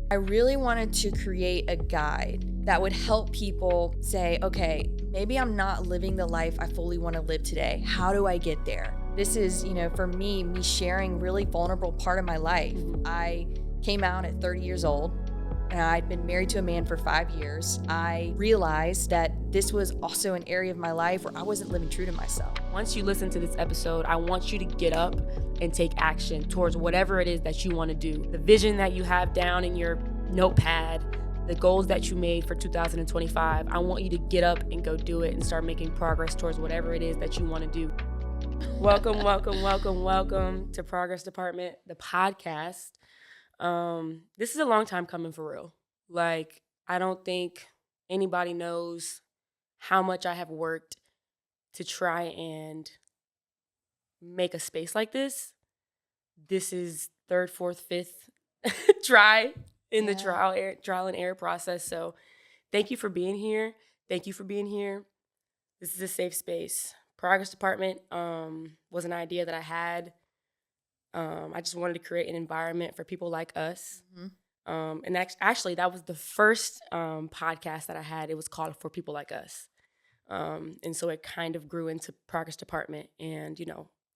I really wanted to create a guide that would help people say, okay, maybe I'm not living the life I fully want to live today. How do I get there? This is, for me sharing really vulnerable part of my life. I came out at 30 years old and I'd been married to a man for 5 years. I realized that this was also an area of my life where I wasn't living true to myself. Once you listen to this episode, I want you to get up and take action towards whatever it is that you want to do. The vision that you have down in your notepad, the goals that you made for 2025, I want you to get up and go do it and start making progress towards whatever it is that you want to do. Welcome to Progress Department, the podcast. This is a long time coming for real. Like, I don't think anybody knows how much I have worked to try and make a space like this. This is third, fourth, fifth try in the trial and error process. So thank you for being here. This is a safe space. Progress Department was an idea that I had. I just wanted to create an environment for people like us. And actually, that was the first podcast that I had. It was called For People Like Us. And so it kind of grew into Progress Department. And,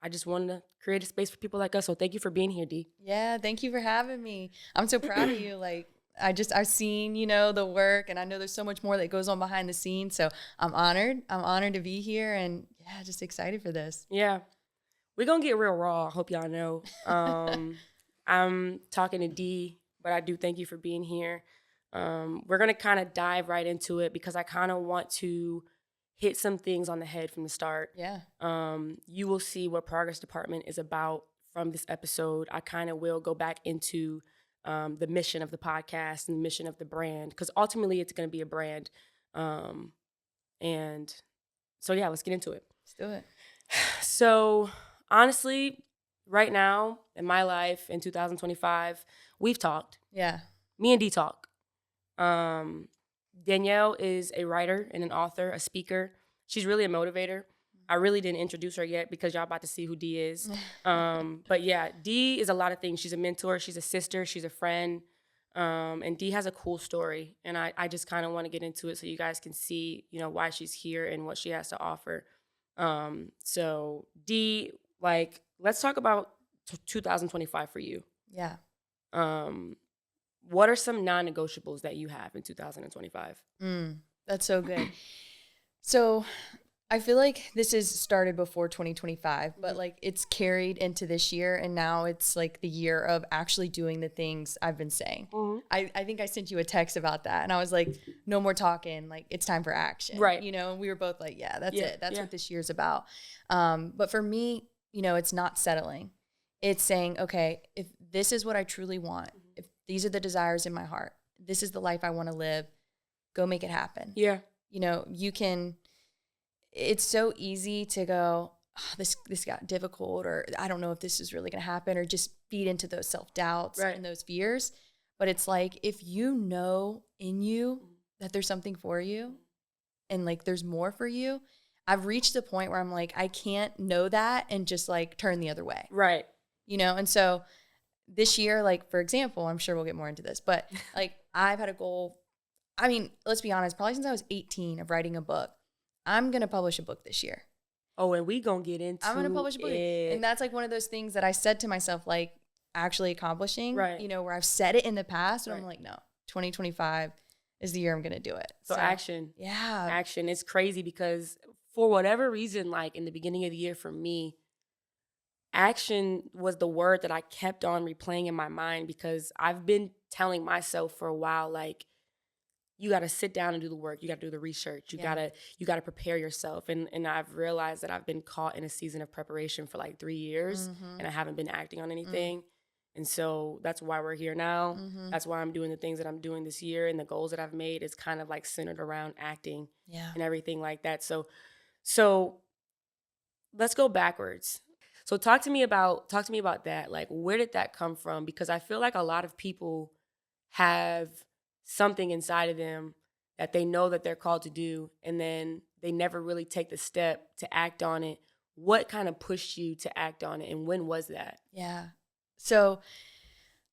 I just wanted to create a space for people like us. So thank you for being here, Dee. Yeah, thank you for having me. I'm so proud of you. Like, I've seen, the work, and I know there's so much more that goes on behind the scenes. So I'm honored. I'm honored to be here, and yeah, just excited for this. Yeah. We're going to get real raw. I hope y'all know. I'm talking to Dee, but I do thank you for being here. We're going to kind of dive right into it because I kind of want to hit some things on the head from the start. Yeah. You will see what Progress Department is about from this episode. I kind of will go back into the mission of the podcast and the mission of the brand, because ultimately it's going to be a brand. And so, yeah, let's get into it. Let's do it. So, honestly, right now in my life in 2025, we've talked. Yeah. Me and Dee talk. Danielle is a writer and an author, a speaker. She's really a motivator. I really didn't introduce her yet because y'all about to see who Dee is. But yeah, Dee is a lot of things. She's a mentor, she's a sister, she's a friend. And Dee has a cool story. And I just kind of want to get into it so you guys can see, why she's here and what she has to offer. So Dee, let's talk about 2025 for you. Yeah. What are some non-negotiables that you have in 2025? That's so good. So I feel like this is started before 2025, but it's carried into this year. And now it's the year of actually doing the things I've been saying. I think I sent you a text about that. And I was like, no more talking. It's time for action. Right. And we were both like, yeah, that's it. That's what this year's about. But for me, it's not settling. It's saying, okay, if this is what I truly want, if these are the desires in my heart, this is the life I want to live, go make it happen. Yeah. You can, it's so easy to go, oh, this got difficult, or I don't know if this is really going to happen, or just feed into those self-doubts and those fears. But it's if you know in you that there's something for you and there's more for you, I've reached the point where I'm I can't know that and just turn the other way. Right. And so this year, for example, I'm sure we'll get more into this, but I've had a goal. I mean, let's be honest, probably since I was 18 of writing a book. I'm going to publish a book this year. Oh, and we going to get into I'm going to publish a book. And that's one of those things that I said to myself, actually accomplishing, right. Where I've said it in the past, and I'm no, 2025 is the year I'm going to do it. So action. Yeah. Action. It's crazy because for whatever reason, in the beginning of the year for me, action was the word that I kept on replaying in my mind, because I've been telling myself for a while, you got to sit down and do the work. You got to do the research. You got to prepare yourself. And I've realized that I've been caught in a season of preparation for 3 years, and I haven't been acting on anything. And so that's why we're here now. That's why I'm doing the things that I'm doing this year, and the goals that I've made is kind of centered around acting and everything like that. So let's go backwards. So talk to me about that. Where did that come from? Because I feel like a lot of people have something inside of them that they know that they're called to do, and then they never really take the step to act on it. What kind of pushed you to act on it, and when was that? Yeah. So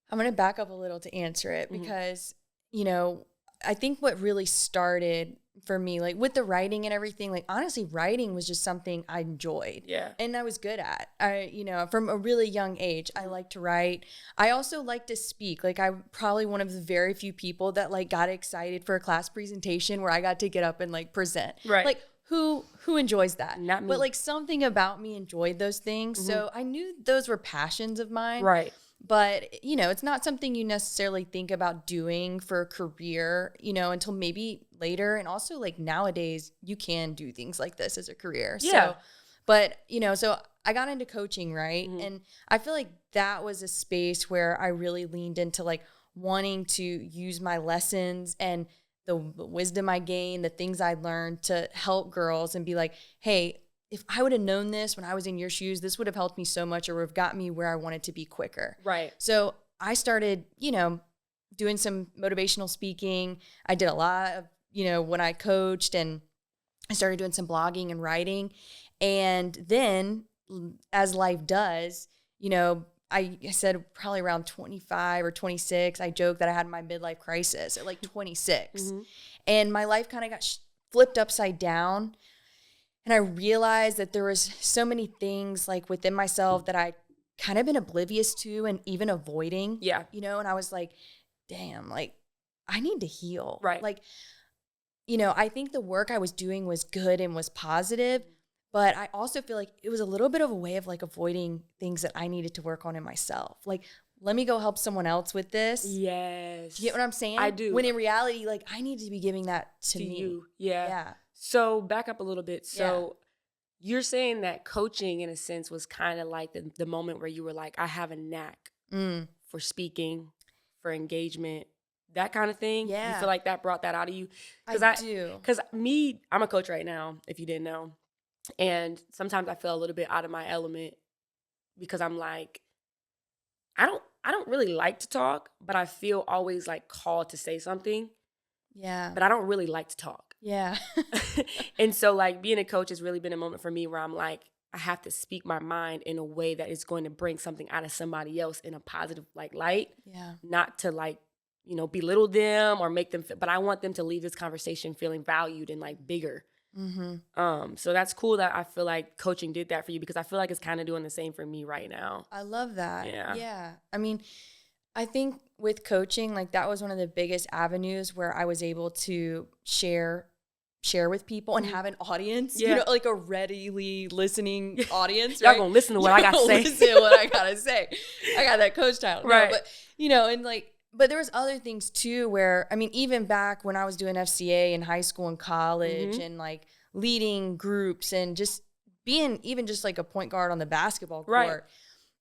I'm going to back up a little to answer it Mhm. because, you know, I think what really started for me, like with the writing and everything, like honestly, writing was just something I enjoyed. Yeah. And I was good at. From a really young age, I like to write. I also like to speak. Like I'm probably one of the very few people that like got excited for a class presentation where I got to get up and like present. Right. Like who enjoys that? Not me. But like something about me enjoyed those things. So I knew those were passions of mine. Right. But, it's not something you necessarily think about doing for a career, until maybe later. And also, like, nowadays, you can do things like this as a career. Yeah. So I got into coaching, right? And I feel like that was a space where I really leaned into, like, wanting to use my lessons and the wisdom I gained, the things I learned to help girls and be like, hey, if I would have known this when I was in your shoes, this would have helped me so much or would have got me where I wanted to be quicker. Right. So I started, doing some motivational speaking. I did a lot of, when I coached, and I started doing some blogging and writing. And then as life does, I said probably around 25 or 26, I joked that I had my midlife crisis at like 26. And my life kind of got flipped upside down. And I realized that there was so many things like within myself that I kind of been oblivious to and even avoiding. Yeah. And I was like, damn, like I need to heal. Right. Like, I think the work I was doing was good and was positive, but I also feel like it was a little bit of a way of like avoiding things that I needed to work on in myself. Like, let me go help someone else with this. Yes. Do you get what I'm saying? I do. When in reality, like I need to be giving that to me. You. Yeah. Yeah. So back up a little bit. So you're saying that coaching, in a sense, was kind of like the moment where you were like, I have a knack for speaking, for engagement, that kind of thing. Yeah. You feel like that brought that out of you? I do. Because I'm a coach right now, if you didn't know. And sometimes I feel a little bit out of my element because I'm like, I don't really like to talk, but I feel always like called to say something. Yeah. But I don't really like to talk. Yeah. And so like being a coach has really been a moment for me where I'm like, I have to speak my mind in a way that is going to bring something out of somebody else in a positive like light. Yeah. Not to like, belittle them or make them feel, but I want them to leave this conversation feeling valued and like bigger. So that's cool that I feel like coaching did that for you, because I feel like it's kind of doing the same for me right now. I love that. Yeah. Yeah. I mean, I think with coaching, like that was one of the biggest avenues where I was able to share with people and have an audience, like a readily listening audience. Y'all right? gonna listen to what I gotta say. Listen to what I gotta say. I got that coach title. Right. No, but, and like, but there was other things too where, I mean, even back when I was doing FCA in high school and college and like leading groups and just being even just like a point guard on the basketball court. Right.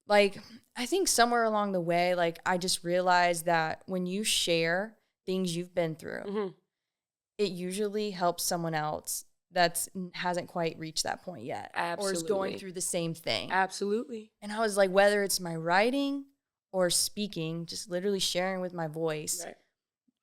Like, I think somewhere along the way, like I just realized that when you share things you've been through, it usually helps someone else that hasn't quite reached that point yet. Absolutely. Or is going through the same thing. Absolutely. And I was like, whether it's my writing or speaking, just literally sharing with my voice,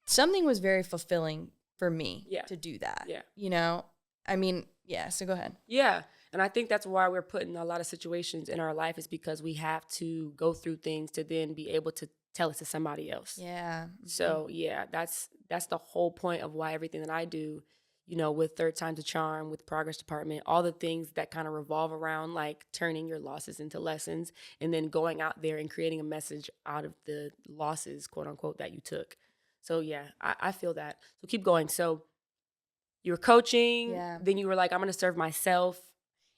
something was very fulfilling for me to do that. Yeah. I mean, yeah, so go ahead. Yeah. And I think that's why we're put in a lot of situations in our life, is because we have to go through things to then be able to tell it to somebody else. Yeah. So yeah, that's the whole point of why everything that I do, with Third Time's a Charm, with Progress Department, all the things that kind of revolve around like turning your losses into lessons and then going out there and creating a message out of the losses, quote unquote, that you took. So yeah, I feel that. So keep going. So you were coaching, then you were like, I'm going to serve myself.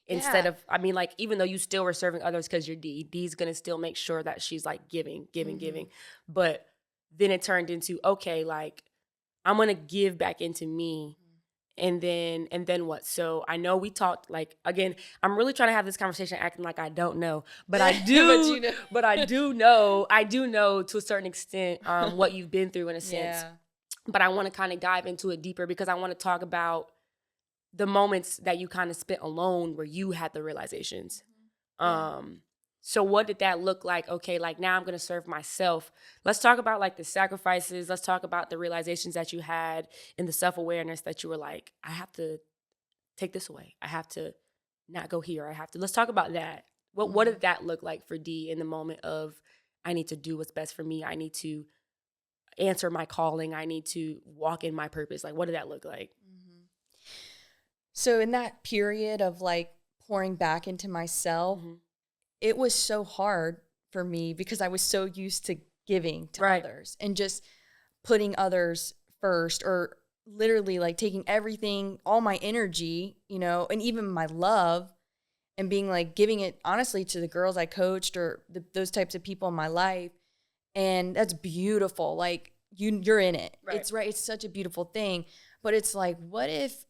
Instead of, I mean, like, even though you still were serving others because you're D's going to still make sure that she's like giving. But then it turned into, okay, like, I'm going to give back into me. And then what? So I know we talked, like, again, I'm really trying to have this conversation acting like I don't know, but I do, but I do know to a certain extent what you've been through in a sense. Yeah. But I want to kind of dive into it deeper because I want to talk about the moments that you kind of spent alone where you had the realizations. So what did that look like? Okay, like now I'm going to serve myself. Let's talk about like the sacrifices. Let's talk about the realizations that you had and the self-awareness that you were like, I have to take this away. I have to not go here. Let's talk about that. What did that look like for D in the moment of, I need to do what's best for me. I need to answer my calling. I need to walk in my purpose. Like, what did that look like? Mm-hmm. So in that period of like pouring back into myself, it was so hard for me because I was so used to giving to others and just putting others first, or literally like taking everything, all my energy, you know, and even my love, and being like giving it honestly to the girls I coached or those types of people in my life. And that's beautiful. Like you're in it. Right. It's right. It's such a beautiful thing. But it's like, what if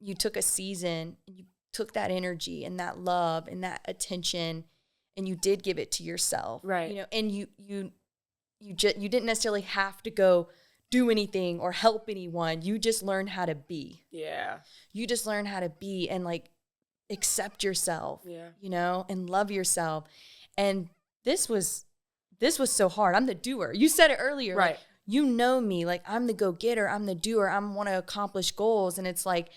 you took a season and you took that energy and that love and that attention and you did give it to yourself, right? You know, and you didn't necessarily have to go do anything or help anyone. You just learned how to be. Yeah. You just learned how to be and like accept yourself, yeah, you know, and love yourself. And this was so hard. I'm the doer. You said it earlier. Right. Like, you know me, like I'm the go-getter. I'm the doer. I want to accomplish goals. And it's like,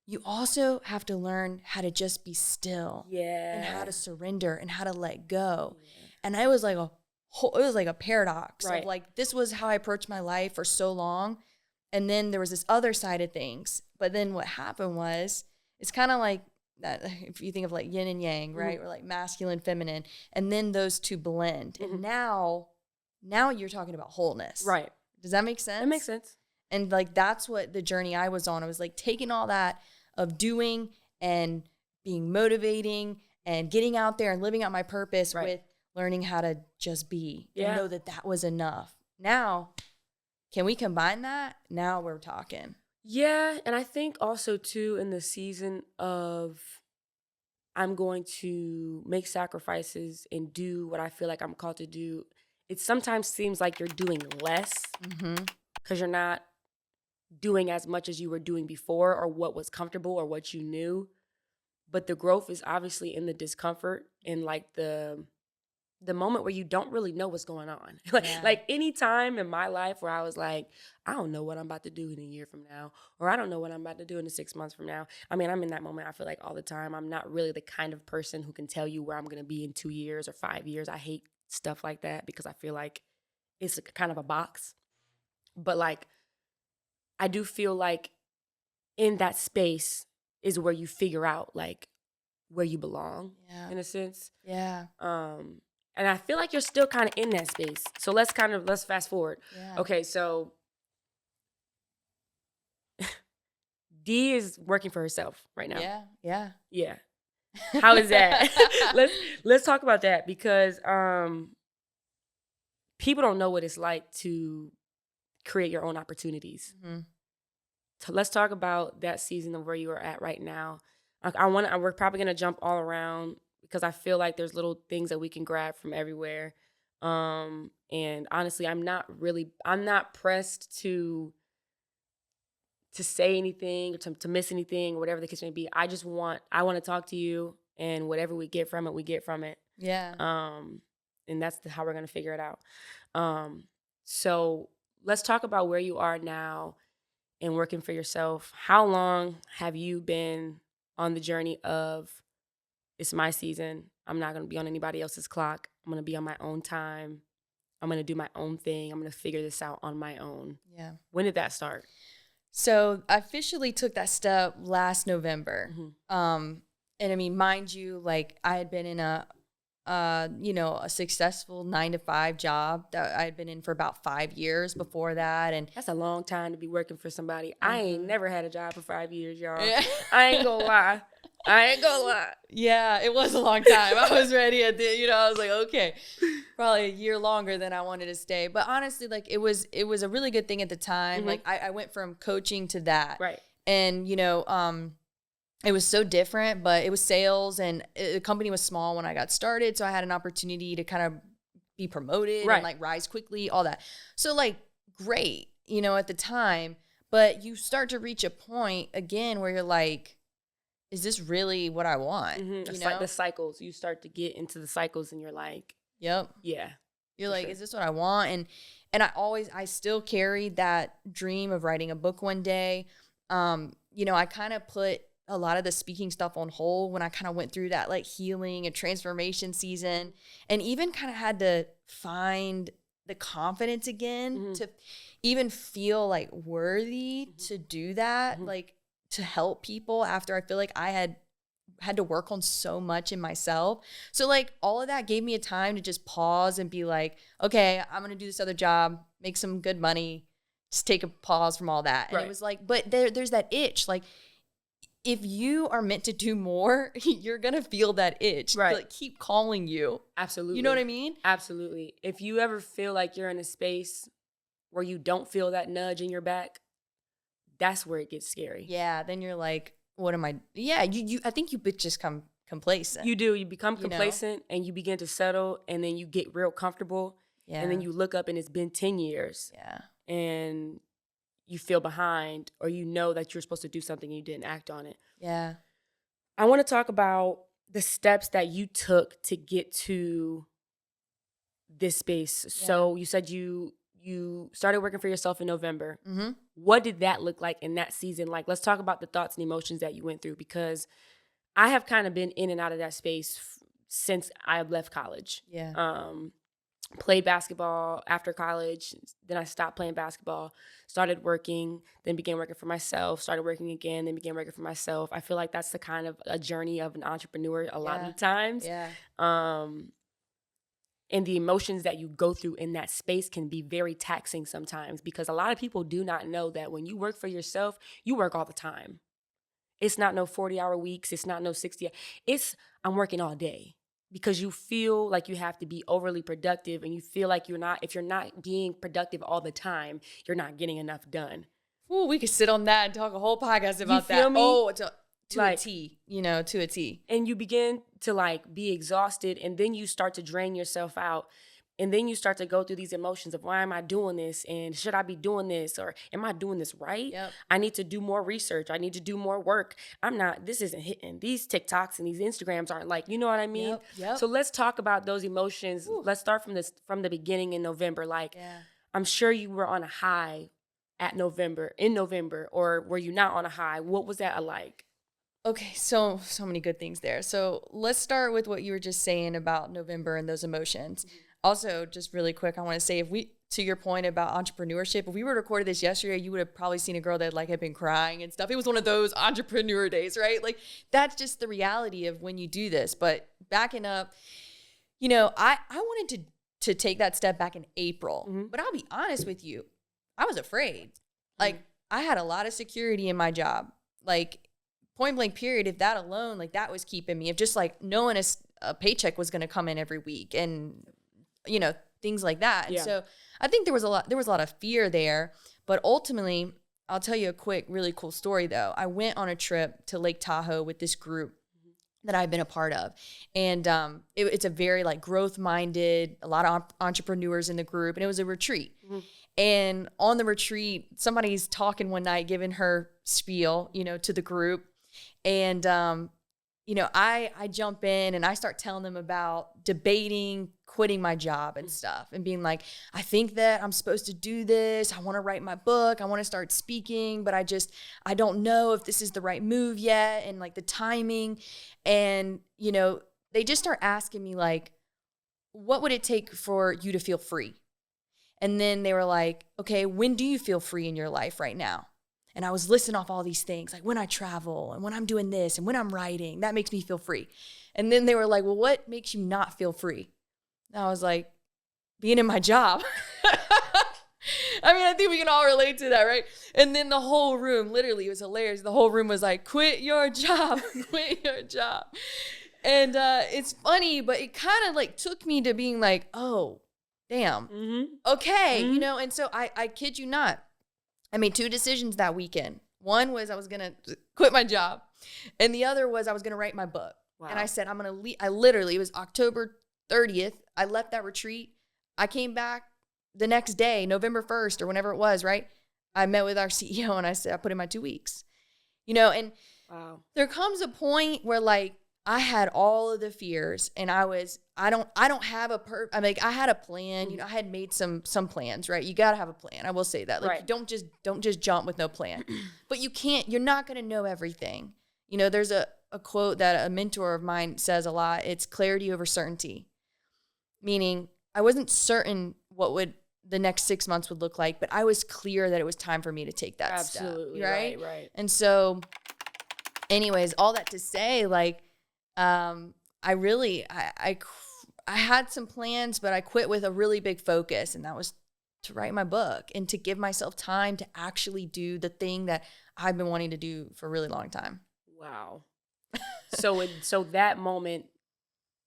you also have to learn how to just be still. Yeah. And how to surrender and how to let go. Yeah. And it was like a paradox of like, this was how I approached my life for so long. And then there was this other side of things. But then what happened was, it's kind of like that, if you think of like yin and yang, right? Or like masculine, feminine. And then those two blend. And now you're talking about wholeness. Right. Does that make sense? It makes sense. And like, that's what the journey I was on. I was like taking all that of doing and being motivating and getting out there and living out my purpose with learning how to just be and know that that was enough. Now, can we combine that? Now we're talking. Yeah, and I think also too in the season of I'm going to make sacrifices and do what I feel like I'm called to do, it sometimes seems like you're doing less because you're not doing as much as you were doing before or what was comfortable or what you knew. But the growth is obviously in the discomfort and like the moment where you don't really know what's going on. Like any time in my life where I was like, I don't know what I'm about to do in a year from now, or I don't know what I'm about to do in 6 months from now. I mean, I'm in that moment, I feel like all the time. I'm not really the kind of person who can tell you where I'm going to be in 2 years or 5 years. I hate stuff like that because I feel like it's kind of a box. But like, I do feel like in that space is where you figure out like where you belong in a sense. Yeah. And I feel like you're still kind of in that space. So let's fast forward. Yeah. Okay, so D is working for herself right now. Yeah. How is that? Let's talk about that because people don't know what it's like to create your own opportunities. So let's talk about that season of where you are at right now. We're probably gonna jump all around because I feel like there's little things that we can grab from everywhere. And honestly, I'm not pressed to say anything or to miss anything, whatever the case may be. I want to talk to you, and whatever we get from it. Yeah. And that's how we're gonna figure it out. So let's talk about where you are now and working for yourself. How long have you been on the journey of, it's my season, I'm not going to be on anybody else's clock, I'm going to be on my own time, I'm going to do my own thing, I'm going to figure this out on my own? Yeah. When did that start? So I officially took that step last November. And I mean, mind you, like I had been in a successful 9-to-5 job that I had been in for about 5 years before that. And that's a long time to be working for somebody. I ain't never had a job for 5 years, y'all. I ain't gonna lie. Yeah, it was a long time. I was ready I was like, okay, probably a year longer than I wanted to stay. But honestly, like it was a really good thing at the time. Like I went from coaching to that. Right. And, it was so different, but it was sales, and the company was small when I got started. So I had an opportunity to kind of be promoted and like rise quickly, all that. So like, great, at the time, but you start to reach a point again where you're like, is this really what I want? It's like the cycles. You start to get into the cycles and you're like, yep. Yeah. You're like, is this what I want? And I still carried that dream of writing a book one day. I kind of put a lot of the speaking stuff on hold when I kind of went through that like healing and transformation season, and even kind of had to find the confidence again to even feel like worthy to do that, like to help people after I feel like I had to work on so much in myself. So like all of that gave me a time to just pause and be like, okay, I'm going to do this other job, make some good money, just take a pause from all that. And it was like, but there's that itch. Like if you are meant to do more, you're going to feel that itch. Right. Like keep calling you. Absolutely. You know what I mean? Absolutely. If you ever feel like you're in a space where you don't feel that nudge in your back, that's where it gets scary. Yeah. Then you're like, what am I? Yeah. You I think you just come complacent. You do. You become complacent and you begin to settle, and then you get real comfortable. Yeah. And then you look up and it's been 10 years. Yeah. And you feel behind, or you know that you're supposed to do something and you didn't act on it. Yeah. I want to talk about the steps that you took to get to this space. Yeah. So you said you started working for yourself in November. Mm-hmm. What did that look like in that season? Like, let's talk about the thoughts and emotions that you went through, because I have kind of been in and out of that space since I left college. Yeah. Played basketball after college. Then I stopped playing basketball, started working, then began working for myself, started working again, then began working for myself. I feel like that's the kind of a journey of an entrepreneur a lot of the times. Yeah. And the emotions that you go through in that space can be very taxing sometimes, because a lot of people do not know that when you work for yourself, you work all the time. It's not no 40-hour weeks. It's not no 60. It's I'm working all day, because you feel like you have to be overly productive, and you feel like if you're not being productive all the time, you're not getting enough done. Ooh, we could sit on that and talk a whole podcast about that. Me? Oh, to like, a T, to a T. And you begin to like be exhausted, and then you start to drain yourself out. And then you start to go through these emotions of, why am I doing this? And should I be doing this? Or am I doing this right? Yep. I need to do more research. I need to do more work. This isn't hitting. These TikToks and these Instagrams aren't like, you know what I mean? Yep. So let's talk about those emotions. Ooh. Let's start from the beginning in November. Like, I'm sure you were on a high in November, or were you not on a high? What was that like? Okay, so many good things there. So let's start with what you were just saying about November and those emotions. Mm-hmm. Also, just really quick, I want to say, to your point about entrepreneurship, if we were to record this yesterday, you would have probably seen a girl that like had been crying and stuff. It was one of those entrepreneur days, right? Like that's just the reality of when you do this. But backing up, I wanted to take that step back in April, but I'll be honest with you, I was afraid. Like I had a lot of security in my job, like point blank period. If that alone, like that was keeping me, of just like knowing a paycheck was going to come in every week, and things like that. And so I think there was a lot of fear there, but ultimately I'll tell you a quick, really cool story though. I went on a trip to Lake Tahoe with this group that I've been a part of. And it's a very like growth minded, a lot of entrepreneurs in the group. And it was a retreat. Mm-hmm. And on the retreat, somebody's talking one night, giving her spiel, to the group. And, I jump in and I start telling them about debating quitting my job and stuff, and being like, I think that I'm supposed to do this. I want to write my book. I want to start speaking, but I don't know if this is the right move yet, and like the timing. And, they just start asking me like, what would it take for you to feel free? And then they were like, okay, when do you feel free in your life right now? And I was listing off all these things, like when I travel and when I'm doing this and when I'm writing, that makes me feel free. And then they were like, well, what makes you not feel free? And I was like, being in my job. I think we can all relate to that, right? And then the whole room, literally, it was hilarious. The whole room was like, quit your job, quit your job. And it's funny, but it kind of like took me to being like, oh, damn. Mm-hmm. Okay. Mm-hmm. And so I kid you not, I made two decisions that weekend. One was I was going to quit my job, and the other was I was going to write my book. Wow. And I said, I'm going to leave. It was October 30th. I left that retreat. I came back the next day, November 1st or whenever it was, right? I met with our CEO and I said, I put in my 2 weeks, and wow. There comes a point where like I had all of the fears, and I don't have I had a plan, I had made some plans, right? You got to have a plan. I will say that. Like, right. You don't just jump with no plan, but you're not going to know everything. There's a quote that a mentor of mine says a lot. It's clarity over certainty, meaning I wasn't certain what would the next 6 months would look like, but I was clear that it was time for me to take that Absolutely, step. right. And so anyways, all that to say, like, I really, I had some plans, but I quit with a really big focus, and that was to write my book and to give myself time to actually do the thing that I've been wanting to do for a really long time. Wow. So that moment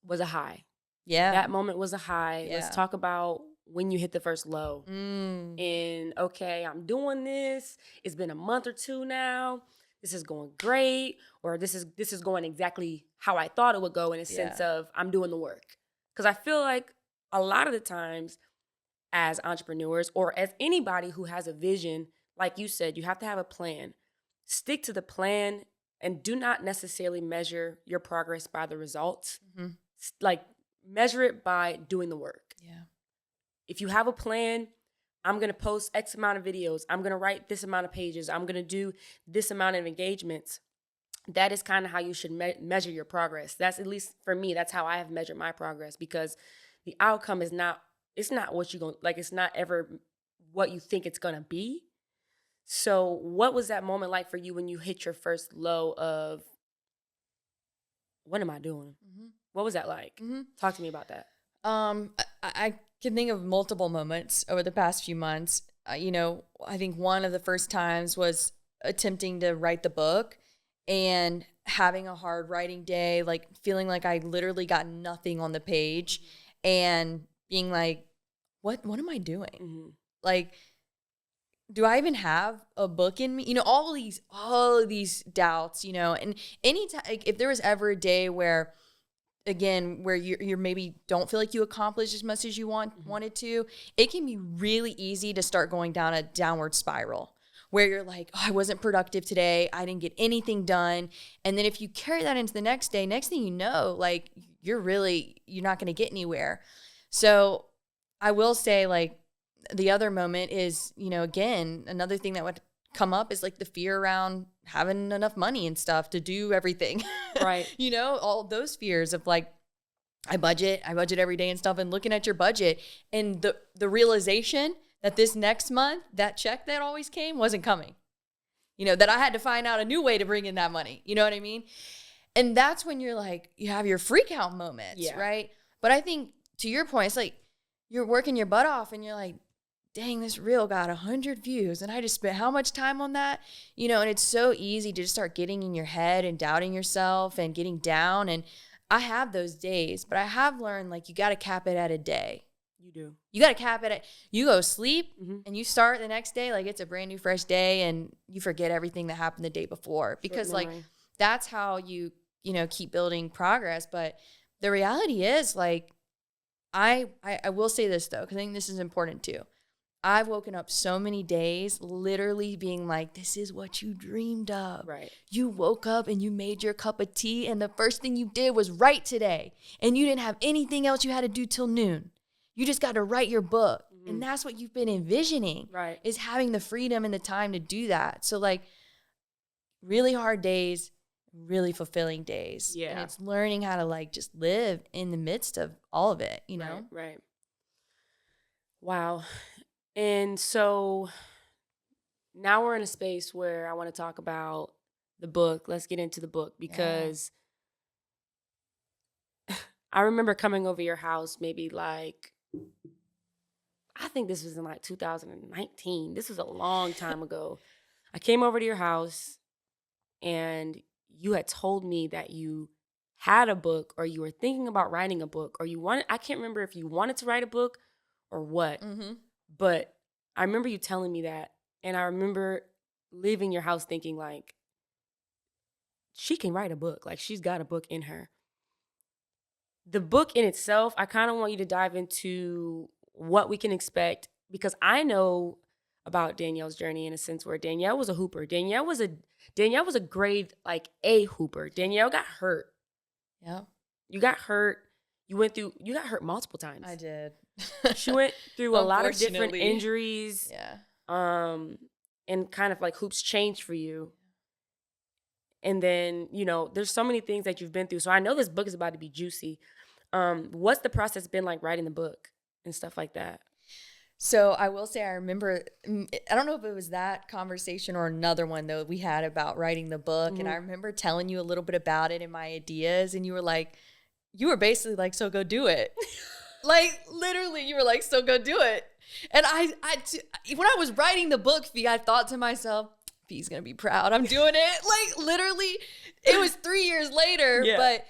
was a high. Yeah. That moment was a high. Yeah. Let's talk about when you hit the first low. Mm. And okay, I'm doing this. It's been a month or two now. This is going great, or this is going exactly how I thought it would go in a sense of I'm doing the work. Because I feel like a lot of the times as entrepreneurs or as anybody who has a vision, like you said, you have to have a plan. Stick to the plan and do not necessarily measure your progress by the results. Mm-hmm. Like, measure it by doing the work. Yeah. If you have a plan, I'm going to post X amount of videos. I'm going to write this amount of pages. I'm going to do this amount of engagements. That is kind of how you should measure your progress. That's, at least for me, that's how I have measured my progress, because the outcome is not, it's not what you're going to, like, it's not ever what you think it's going to be. So what was that moment like for you when you hit your first low of, what am I doing? Mm-hmm. What was that like? Mm-hmm. Talk to me about that. I can think of multiple moments over the past few months. I think one of the first times was attempting to write the book and having a hard writing day, like feeling like I literally got nothing on the page and being like, what am I doing? Mm-hmm. Like, do I even have a book in me? All of these doubts, and anytime, like, if there was ever a day where, again, where you're maybe don't feel like you accomplished as much as you wanted to, it can be really easy to start going down a downward spiral where you're like, oh, I wasn't productive today. I didn't get anything done. And then if you carry that into the next day, next thing you know, like, you're not going to get anywhere. So I will say, like, the other moment is, again, another thing that would come up is like the fear around having enough money and stuff to do everything. Right. All those fears of like, I budget every day and stuff, and looking at your budget and the realization that this next month, that check that always came wasn't coming, that I had to find out a new way to bring in that money. You know what I mean? And that's when you're like, you have your freak out moments, right? But I think to your point, it's like you're working your butt off and you're like, dang, this reel got 100 views and I just spent how much time on that? And it's so easy to just start getting in your head and doubting yourself and getting down. And I have those days, but I have learned, like, you got to cap it at a day. You do. You got to cap it at, you go sleep and you start the next day like it's a brand new fresh day, and you forget everything that happened the day before, because like that's how you keep building progress. But the reality is, like, I will say this though, because I think this is important too. I've woken up so many days literally being like, this is what you dreamed of. Right. You woke up and you made your cup of tea, and the first thing you did was write today. And you didn't have anything else you had to do till noon. You just got to write your book. Mm-hmm. And that's what you've been envisioning. Right. Is having the freedom and the time to do that. So, like, really hard days, really fulfilling days. Yeah. And it's learning how to, like, just live in the midst of all of it, Right. Wow. And so now we're in a space where I want to talk about the book. Let's get into the book, because I remember coming over your house maybe like, I think this was in like 2019. This was a long time ago. I came over to your house and you had told me that you had a book, or you were thinking about writing a book, or I can't remember if you wanted to write a book or what. Mm-hmm. But I remember you telling me that, and I remember leaving your house thinking, like, she can write a book. Like, she's got a book in her. The book in itself, I kind of want you to dive into what we can expect, because I know about Danielle's journey in a sense where Danielle was a hooper. Danielle was a grade like A hooper. Danielle got hurt. Yeah. You got hurt. You got hurt multiple times. I did. She went through a lot of different injuries. Yeah. And kind of like hoops changed for you. And then, there's so many things that you've been through. So I know this book is about to be juicy. What's the process been like writing the book and stuff like that? So I will say I remember, I don't know if it was that conversation or another one though we had about writing the book. Mm-hmm. And I remember telling you a little bit about it and my ideas. And you were like, you were basically like, so go do it. Like literally you were like, so go do it. And when I was writing the book, Fee, I thought to myself, Fee's going to be proud. I'm doing it. Like literally it was 3 years later, Yeah. but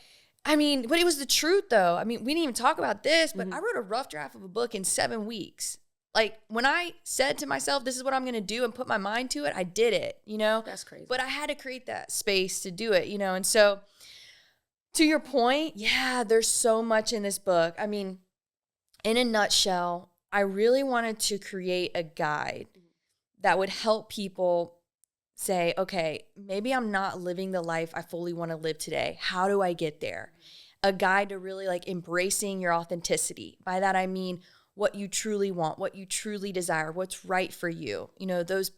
it was the truth though. I mean, we didn't even talk about this, but Mm-hmm. I wrote a rough draft of a book in 7 weeks. Like when I said to myself, this is what I'm going to do and put my mind to it, I did it, That's crazy. But I had to create that space to do it, And so to your point, yeah, there's so much in this book. I mean, in a nutshell, I really wanted to create a guide that would help people say, okay, maybe I'm not living the life I fully want to live today. How do I get there? A guide to really like embracing your authenticity. By that, I mean, what you truly want, what you truly desire, what's right for you, those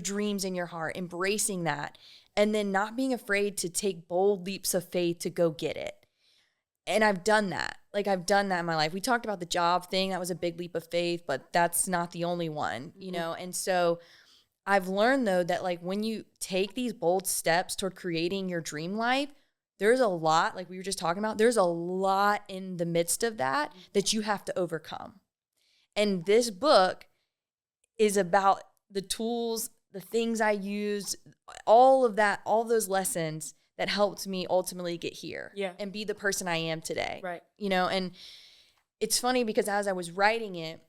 dreams in your heart, embracing that, and then not being afraid to take bold leaps of faith to go get it. And I've done that. Like I've done that in my life. We talked about the job thing. That was a big leap of faith, but that's not the only one, And so I've learned though that like when you take these bold steps toward creating your dream life, there's a lot, like we were just talking about, there's a lot in the midst of that you have to overcome. And this book is about the tools, the things I used, all of that, all those lessons that helped me ultimately get here and be the person I am today. Right. And it's funny because as I was writing it,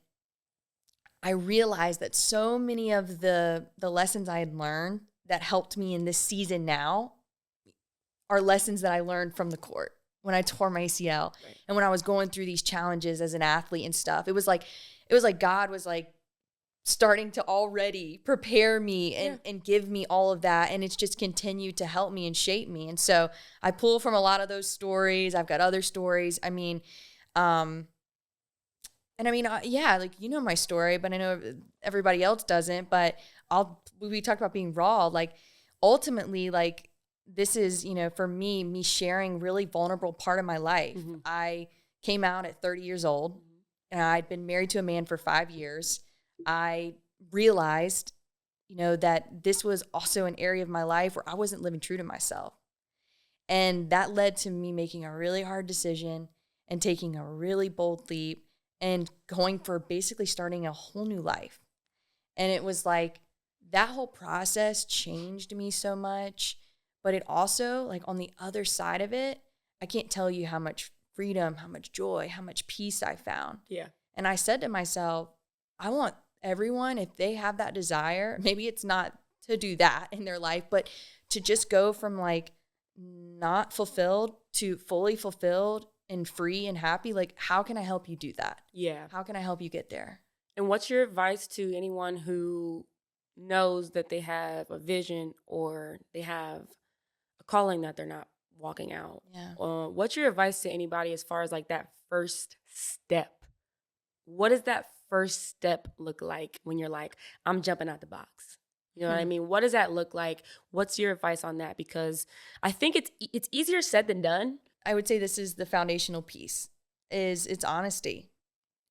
I realized that so many of the lessons I had learned that helped me in this season now are lessons that I learned from the court when I tore my ACL and when I was going through these challenges as an athlete and stuff. It was like God was like starting to already prepare me and give me all of that. And it's just continued to help me and shape me. And so I pull from a lot of those stories. I've got other stories. Like, my story, but I know everybody else doesn't, but we talked about being raw. Like ultimately, like this is, for me sharing really vulnerable part of my life. Mm-hmm. I came out at 30 years old. And I'd been married to a man for 5 years. I realized, that this was also an area of my life where I wasn't living true to myself. And that led to me making a really hard decision and taking a really bold leap and going for basically starting a whole new life. And it was like that whole process changed me so much. But it also, like on the other side of it, I can't tell you how much freedom, how much joy, how much peace I found. Yeah. And I said to myself, I want everyone, if they have that desire, maybe it's not to do that in their life, but to just go from like not fulfilled to fully fulfilled and free and happy. Like, how can I help you do that? Yeah. How can I help you get there? And what's your advice to anyone who knows that they have a vision or they have a calling that they're not walking out? Yeah. What's your advice to anybody as far as like that first step? What does that first step look like when you're like, I'm jumping out the box? You know what I mean? What does that look like? What's your advice on that? Because I think it's easier said than done. I would say this is the foundational piece, is it's honesty.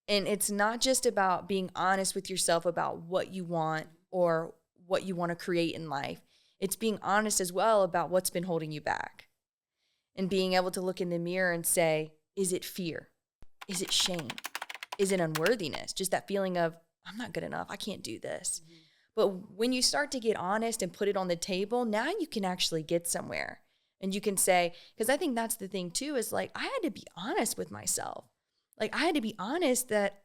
And it's not just about being honest with yourself about what you want or what you want to create in life. It's being honest as well about what's been holding you back. And being able to look in the mirror and say, is it fear? Is it shame? Is it unworthiness? Just that feeling of, I'm not good enough. I can't do this. Mm-hmm. But when you start to get honest and put it on the table, now you can actually get somewhere. And you can say, because I think that's the thing too, is like, I had to be honest with myself. Like I had to be honest that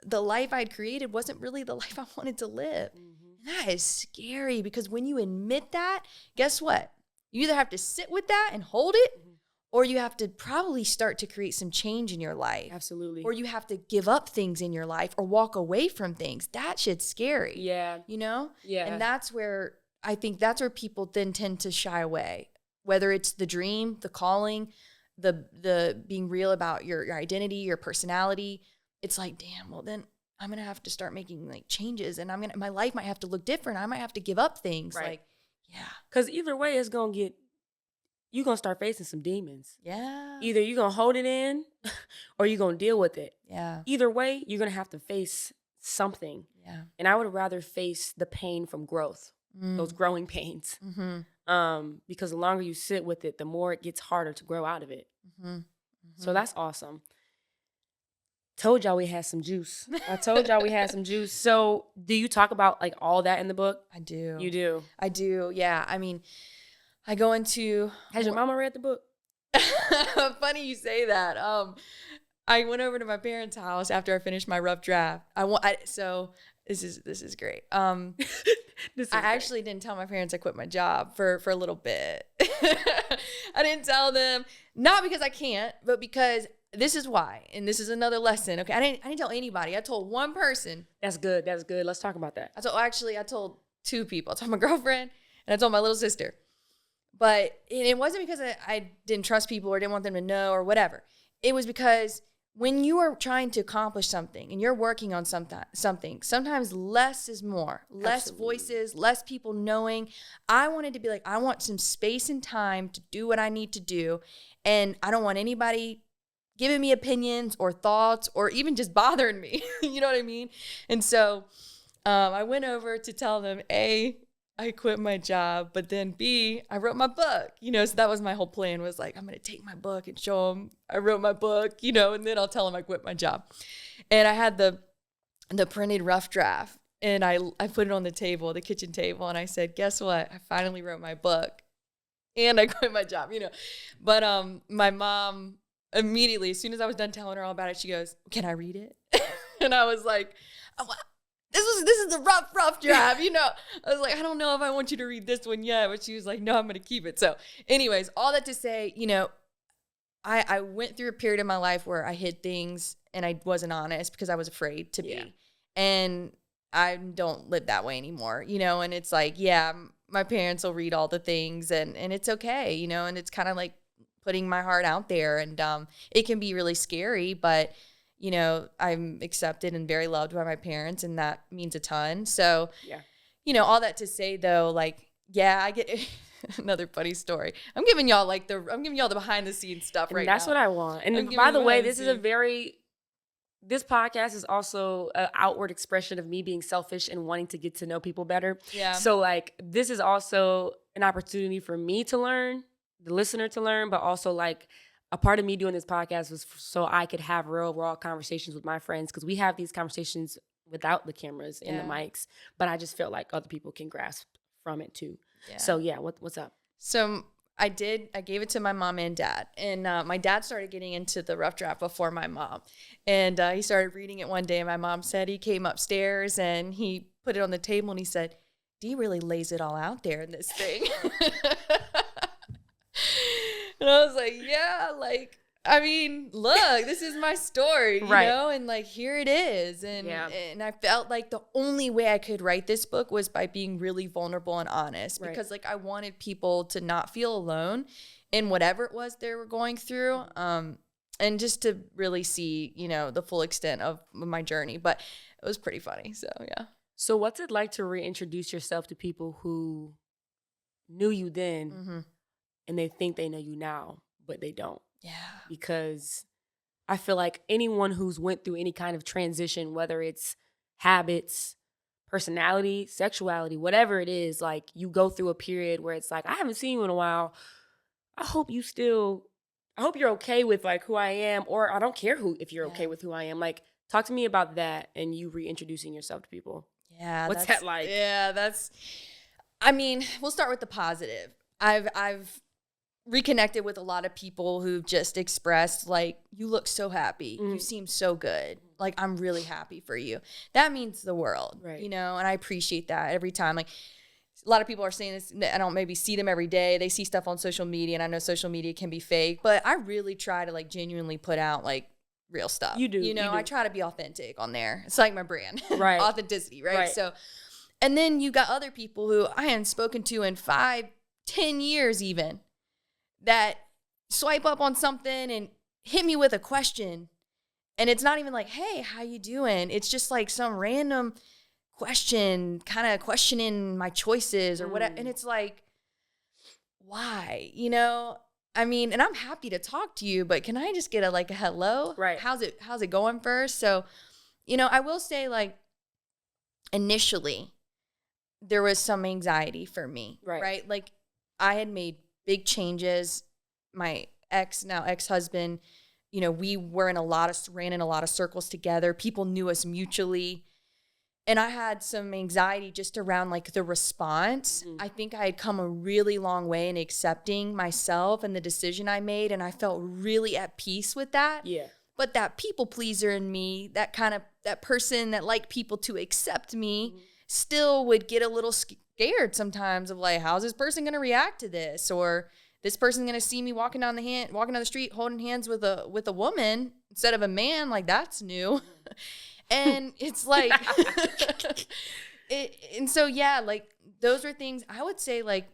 the life I'd created wasn't really the life I wanted to live. Mm-hmm. And that is scary because when you admit that, guess what? You either have to sit with that and hold it, mm-hmm. or you have to probably start to create some change in your life. Absolutely. Or you have to give up things in your life or walk away from things. That shit's scary. Yeah. You know? Yeah. And that's where people then tend to shy away. Whether it's the dream, the calling, the being real about your identity, your personality. It's like, damn, well then I'm going to have to start making like changes and my life might have to look different. I might have to give up things. Right. Like, Yeah. Because either way, you're going to start facing some demons. Yeah. Either you're going to hold it in or you're going to deal with it. Yeah. Either way, you're going to have to face something. Yeah. And I would rather face the pain from growth, those growing pains. Because the longer you sit with it, the more it gets harder to grow out of it. So that's awesome. Told y'all we had some juice. I told y'all we had some juice. So do you talk about like all that in the book? I do. You do? I do, yeah. I mean, I go into... Has your mama read the book? Funny you say that. I went over to my parents' house after I finished my rough draft. So this is great. I actually didn't tell my parents I quit my job for a little bit. I didn't tell them, not because I can't, but because this is why, and this is another lesson. Okay, I didn't tell anybody. I told one person. That's good. That's good. Let's talk about that. I told two people. I told my girlfriend and I told my little sister. But it wasn't because I didn't trust people or didn't want them to know or whatever. It was because when you are trying to accomplish something and you're working on something, sometimes less is more. Less voices, less people knowing. I wanted to be like, I want some space and time to do what I need to do. And I don't want anybody giving me opinions or thoughts or even just bothering me. You know what I mean? And so I went over to tell them, A, I quit my job, but then B, I wrote my book, so that was my whole plan, was like, I'm going to take my book and show them I wrote my book, and then I'll tell them I quit my job. And I had the printed rough draft, and I put it on the kitchen table, and I said, guess what? I finally wrote my book and I quit my job, But my mom immediately, as soon as I was done telling her all about it, she goes, can I read it? And I was like, oh, this is the rough draft, I was like, I don't know if I want you to read this one yet, but she was like, no, I'm going to keep it. So anyways, all that to say, I went through a period in my life where I hid things and I wasn't honest because I was afraid to be. And I don't live that way anymore, and it's like, yeah, my parents will read all the things and it's okay, and it's kind of like putting my heart out there, and it can be really scary, but I'm accepted and very loved by my parents, and that means a ton. So, all that to say though, like, yeah, I get another funny story. I'm giving y'all the behind the scenes stuff right now. That's what I want. And by the way, this podcast is also an outward expression of me being selfish and wanting to get to know people better. Yeah. So like, this is also an opportunity for me to learn, the listener to learn, but also like, a part of me doing this podcast was so I could have real, raw conversations with my friends, because we have these conversations without the cameras and the mics, but I just felt like other people can grasp from it too. Yeah. So yeah, what's up? So I gave it to my mom and dad, and my dad started getting into the rough draft before my mom, and he started reading it one day, and my mom said he came upstairs and he put it on the table and he said, Dee really lays it all out there in this thing. And I was like, yeah, like, I mean, look, this is my story, you know, and like, here it is. And I felt like the only way I could write this book was by being really vulnerable and honest, because like, I wanted people to not feel alone in whatever it was they were going through. And just to really see, the full extent of my journey, but it was pretty funny. So, yeah. So what's it like to reintroduce yourself to people who knew you then and they think they know you now, but they don't? Yeah. Because I feel like anyone who's went through any kind of transition, whether it's habits, personality, sexuality, whatever it is, like you go through a period where it's like, I haven't seen you in a while. I hope you're okay with like who I am, or I don't care if you're okay with who I am. Like, talk to me about that and you reintroducing yourself to people. Yeah. What's that like? Yeah, we'll start with the positive. I've reconnected with a lot of people who just expressed like, you look so happy. You seem so good. Like, I'm really happy for you. That means the world, and I appreciate that every time. Like, a lot of people are saying this, I don't maybe see them every day. They see stuff on social media, and I know social media can be fake, but I really try to like genuinely put out like real stuff. You do. I try to be authentic on there. It's like my brand, authenticity, right? Right. So, and then you got other people who I hadn't spoken to in 5-10 years even, that swipe up on something and hit me with a question. And it's not even like, hey, how you doing? It's just like some random question, kind of questioning my choices or whatever. And it's like, why? You know, I mean, and I'm happy to talk to you, but can I just get a hello? Right. How's it going first? So, you know, I will say like initially there was some anxiety for me, right? Like I had made big changes. My now ex-husband, you know, we were ran in a lot of circles together. People knew us mutually. And I had some anxiety just around like the response. I think I had come a really long way in accepting myself and the decision I made. And I felt really at peace with that. Yeah. But that people pleaser in me, that person that liked people to accept me, still would get a little scared sometimes of like, how's this person going to react to this? Or this person's going to see me walking down the street holding hands with a woman instead of a man. Like, that's new. And it's like, and so, yeah, like those were things I would say like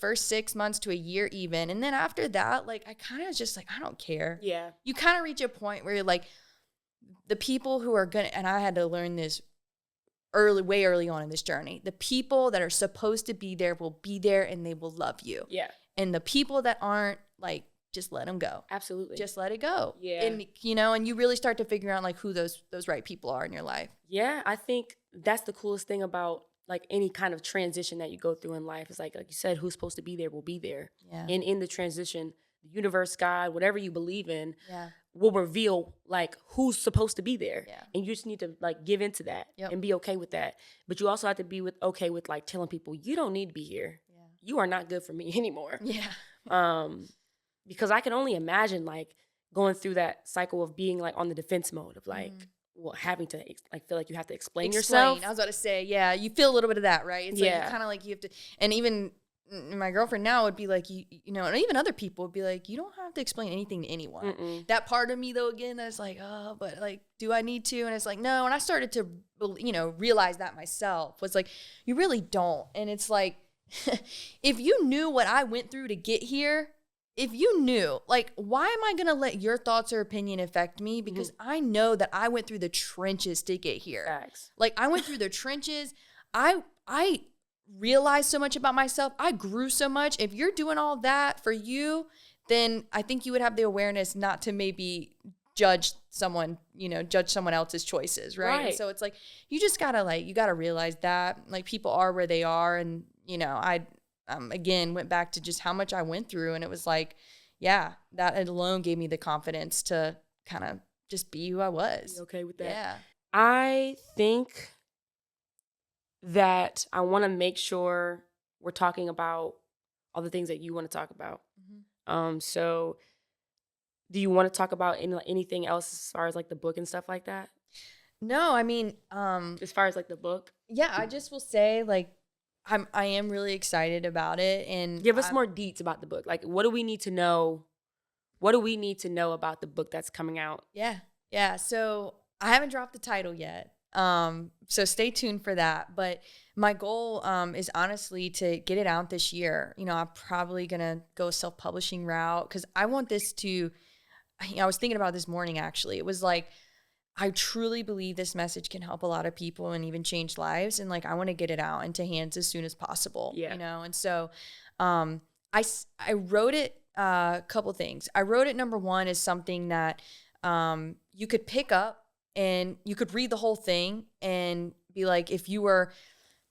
first 6 months to a year even. And then after that, like, I kind of just like, I don't care. Yeah. You kind of reach a point where you're like, the people who are going to, and I had to learn this way early on in this journey, the people that are supposed to be there will be there and they will love you. Yeah. And the people that aren't, like, just let them go. Absolutely. Just let it go. Yeah. And, you know, and you really start to figure out like who those right people are in your life. Yeah. I think that's the coolest thing about like any kind of transition that you go through in life. Is like you said, who's supposed to be there will be there. Yeah. And in the transition, the universe, God, whatever you believe in, yeah, will reveal like who's supposed to be there. Yeah. And you just need to like give into that and be okay with that. But you also have to be okay with like telling people you don't need to be here. Yeah. You are not good for me anymore. Yeah. Because I can only imagine like going through that cycle of being like on the defense mode of like well, having to like feel like you have to explain yourself. I was about to say, yeah, you feel a little bit of that, right? It's like Yeah. you kind of like you have to, and even my girlfriend now would be like, you know, and even other people would be like, you don't have to explain anything to anyone. That part of me though, again, that's like, oh, but like, do I need to? And it's like, no. And I started to, you know, realize that myself was like, you really don't. And it's like, if you knew what I went through to get here, if you knew, like, why am I going to let your thoughts or opinion affect me? Because I know that I went through the trenches to get here. Facts. Like, I went through the trenches. I realized so much about myself. I grew so much. If you're doing all that for you, then I think you would have the awareness not to maybe judge someone else's choices, right? And so it's like, you just got to you got to realize that, like, people are where they are. And, you know, I again, went back to just how much I went through. And it was like, yeah, that alone gave me the confidence to kind of just be who I was. Be okay with that. Yeah. I think that I want to make sure we're talking about all the things that you want to talk about. So do you want to talk about anything else as far as like the book and stuff like that? No, I mean, as far as like the book? Yeah, I just will say like, I am really excited about it, and give us more deets about the book. Like, what do we need to know? What do we need to know about the book that's coming out? Yeah. So I haven't dropped the title yet. So stay tuned for that. But my goal is honestly to get it out this year. You know, I'm probably gonna go a self-publishing route because I want this to. I was thinking about this morning actually. It was like, I truly believe this message can help a lot of people and even change lives. And like, I want to get it out into hands as soon as possible, you know? And so, I wrote it, a couple things. I wrote it, number one, is something that, you could pick up and you could read the whole thing and be like, if you were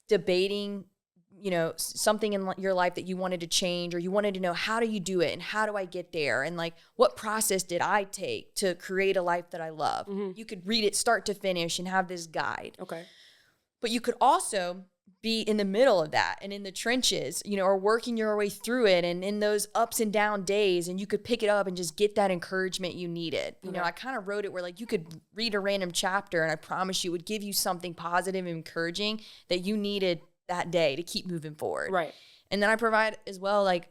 debating, you know, something in your life that you wanted to change, or you wanted to know, how do you do it and how do I get there? And like, what process did I take to create a life that I love? You could read it start to finish and have this guide. Okay. But you could also be in the middle of that and in the trenches, you know, or working your way through it and in those ups and down days, and you could pick it up and just get that encouragement you needed. You know, I kind of wrote it where like you could read a random chapter and I promise you it would give you something positive and encouraging that you needed that day to keep moving forward. Right. And then I provide as well, like,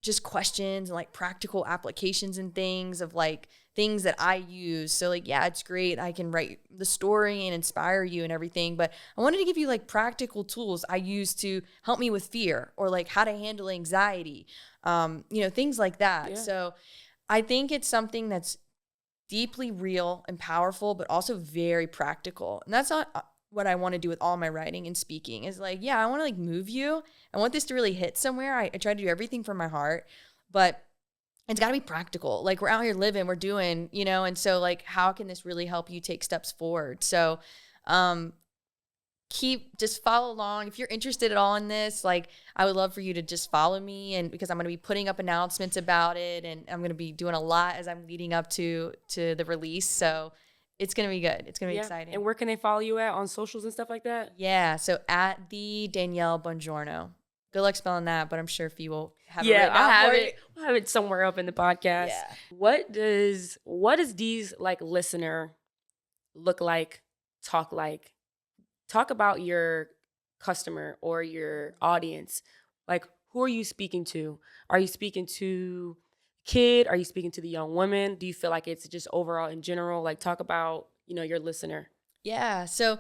just questions and like practical applications and things of like things that I use. So like, yeah, it's great. I can write the story and inspire you and everything, but I wanted to give you like practical tools I use to help me with fear, or like how to handle anxiety, you know, things like that. Yeah. So I think it's something that's deeply real and powerful, but also very practical. And that's not what I want to do with all my writing and speaking is like, yeah, I want to like move you. I want this to really hit somewhere. I try to do everything from my heart, but it's got to be practical. Like we're out here living, we're doing, and so like, how can this really help you take steps forward? So, just follow along. If you're interested at all in this, like I would love for you to just follow me, and because I'm going to be putting up announcements about it, and I'm going to be doing a lot as I'm leading up to the release. So it's going to be good. It's going to be exciting. And where can they follow you at on socials and stuff like that? Yeah. So at the Danielle Bongiorno. Good luck spelling that, but I'm sure Fee will have it written out. I'll have it somewhere up in the podcast. Yeah. What does these like listener look like, talk like? Talk about your customer or your audience. Like, who are you speaking to? Are you speaking to kid? Are you speaking to the young women? Do you feel like it's just overall in general? Like, talk about, your listener. Yeah. So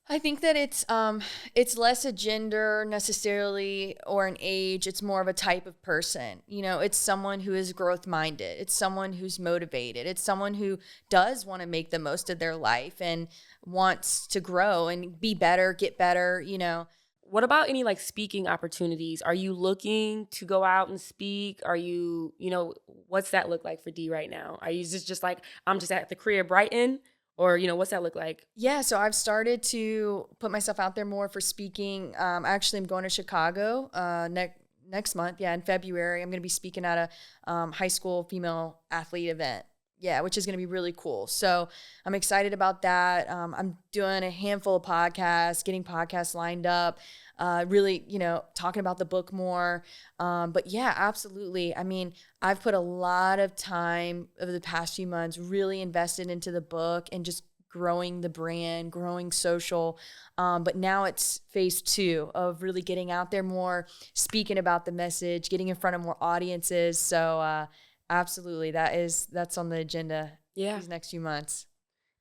I think that it's less a gender necessarily or an age. It's more of a type of person. It's someone who is growth minded. It's someone who's motivated. It's someone who does want to make the most of their life and wants to grow and be better, get better, What about any like speaking opportunities? Are you looking to go out and speak? Are you, what's that look like for D right now? Are you just like, I'm just at the crib writing? Or, what's that look like? Yeah, so I've started to put myself out there more for speaking. Actually, I'm going to Chicago next month. Yeah, in February. I'm going to be speaking at a high school female athlete event. Yeah, which is going to be really cool. So I'm excited about that. I'm doing a handful of podcasts, getting podcasts lined up, really, talking about the book more. But yeah, absolutely. I mean, I've put a lot of time over the past few months, really invested into the book and just growing the brand, growing social. But now it's phase 2 of really getting out there more, speaking about the message, getting in front of more audiences. So, absolutely. That's on the agenda these next few months.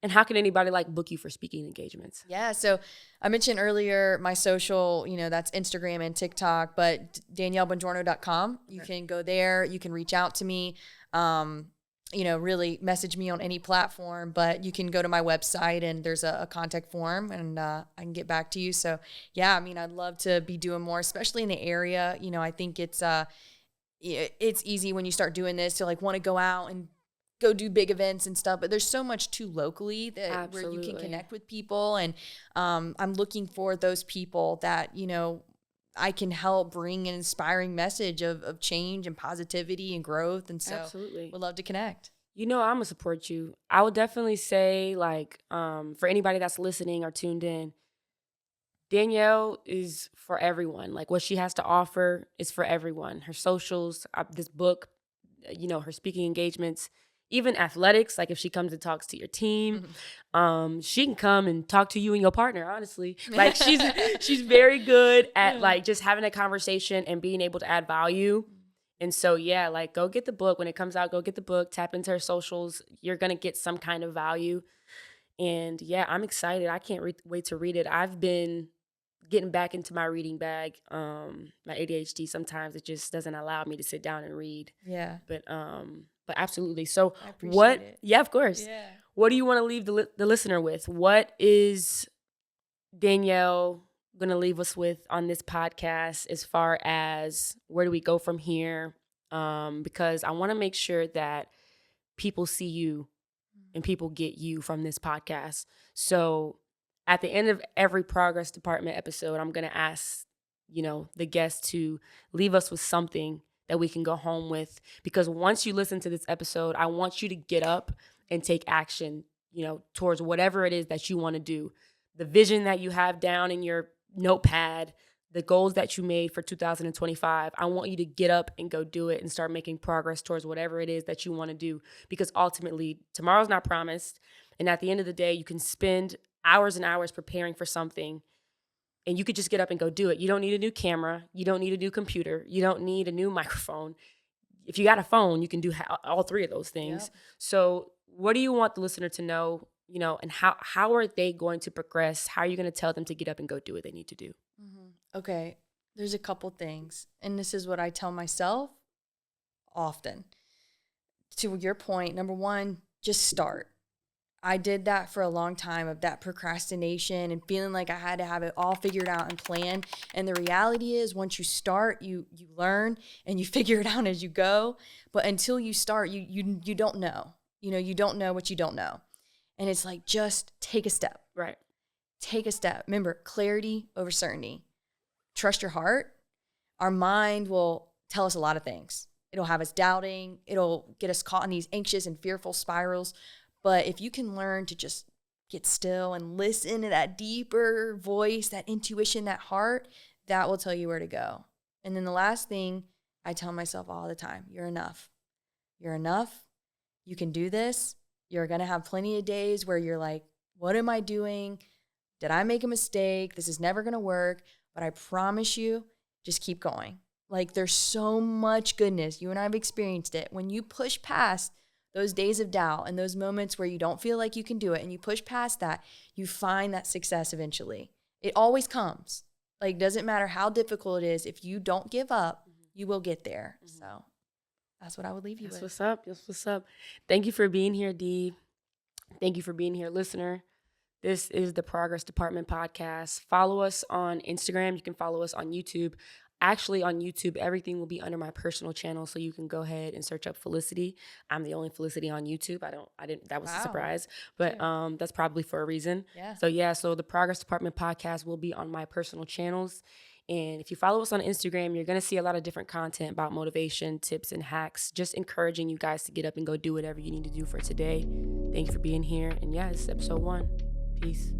And how can anybody like book you for speaking engagements? Yeah. So I mentioned earlier my social, that's Instagram and TikTok, but DanielleBongiorno.com. You can go there. You can reach out to me, really message me on any platform, but you can go to my website and there's a contact form and I can get back to you. So yeah, I mean, I'd love to be doing more, especially in the area. I think it's easy when you start doing this to like want to go out and go do big events and stuff, but there's so much too locally that where you can connect with people. And I'm looking for those people that, I can help bring an inspiring message of change and positivity and growth. And so would love to connect. I'm going to support you. I would definitely say like, for anybody that's listening or tuned in, Danielle is for everyone. Like what she has to offer is for everyone. Her socials, this book, her speaking engagements, even athletics. Like if she comes and talks to your team, she can come and talk to you and your partner, honestly. Like she's very good at like just having a conversation and being able to add value. And so, yeah, like go get the book. When it comes out, go get the book, tap into her socials. You're going to get some kind of value. And yeah, I'm excited. I can't wait to read it. I've been getting back into my reading bag. My ADHD, sometimes it just doesn't allow me to sit down and read. Yeah. But absolutely. So I appreciate it. Yeah, of course. Yeah. What do you want to leave the listener with? What is Danielle going to leave us with on this podcast as far as where do we go from here? Because I want to make sure that people see you and people get you from this podcast. So at the end of every Progress Department episode, I'm going to ask, the guests to leave us with something that we can go home with. Because once you listen to this episode, I want you to get up and take action, towards whatever it is that you want to do. The vision that you have down in your notepad, the goals that you made for 2025, I want you to get up and go do it and start making progress towards whatever it is that you want to do. Because ultimately, tomorrow's not promised. And at the end of the day, you can spend hours and hours preparing for something, and you could just get up and go do it. You don't need a new camera. You don't need a new computer. You don't need a new microphone. If you got a phone, you can do all 3 of those things. Yep. So what do you want the listener to know, and how are they going to progress? How are you going to tell them to get up and go do what they need to do? Mm-hmm. Okay. There's a couple things. And this is what I tell myself often. To your point, number 1, just start. I did that for a long time, of that procrastination and feeling like I had to have it all figured out and planned. And the reality is, once you start, you learn and you figure it out as you go. But until you start, you don't know. You don't know what you don't know. And it's like, just take a step. Right. Take a step. Remember, clarity over certainty. Trust your heart. Our mind will tell us a lot of things. It'll have us doubting. It'll get us caught in these anxious and fearful spirals. But if you can learn to just get still and listen to that deeper voice, that intuition, that heart, that will tell you where to go. And then the last thing I tell myself all the time, you're enough. You're enough. You can do this. You're going to have plenty of days where you're like, what am I doing? Did I make a mistake? This is never going to work. But I promise you, just keep going. Like, there's so much goodness. You and I have experienced it. When you push past those days of doubt and those moments where you don't feel like you can do it, and you push past that, you find that success eventually. It always comes. Like, doesn't matter how difficult it is. If you don't give up, you will get there. So that's what I would leave you with. That's what's up. That's what's up. Thank you for being here, Dee. Thank you for being here, listener. This is the Progress Department podcast. Follow us on Instagram. You can follow us on YouTube. Actually, on YouTube, everything will be under my personal channel, so you can go ahead and search up Felicity. I'm the only Felicity on YouTube. I didn't. That was a surprise, but that's probably for a reason. Yeah. So the Progress Department podcast will be on my personal channels. And if you follow us on Instagram, you're going to see a lot of different content about motivation, tips, and hacks, just encouraging you guys to get up and go do whatever you need to do for today. Thank you for being here. And yeah, this is episode 1. Peace.